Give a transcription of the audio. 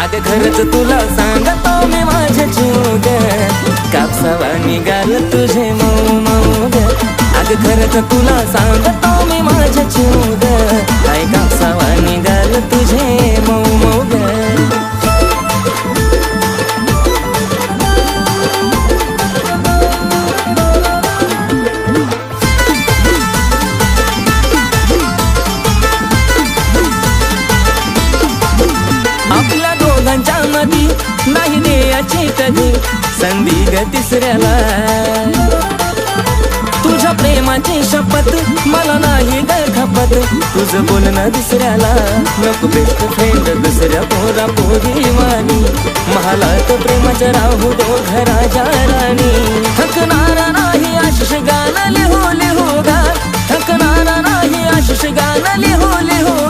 अग खरंच तुला सांगतो मी माझ्या जीव ग कापसावा निघाल तुझे मऊ मऊ ग अग खरंच तुला सांगतो मी माझ्या जीव ग काय कापसावा निघाल तुझे मऊ मऊ ग आपल्या दोघांच्या मधी नाही द्यायची कधी संधी ग तिसऱ्याला तुझ्या प्रेमाची शपथ मला नाही ग खपत तुझं बोलणं दुसऱ्याला नको बेस्ट फ्रेंड दुसऱ्या पोरा पोरी वाणी महालात प्रेमाचं राहू दो घराच्या राणी थकणारा नाही आशिष गाणं लिहू लिहू गा थकणारा नाही आशिष गाणं लिहू लिहू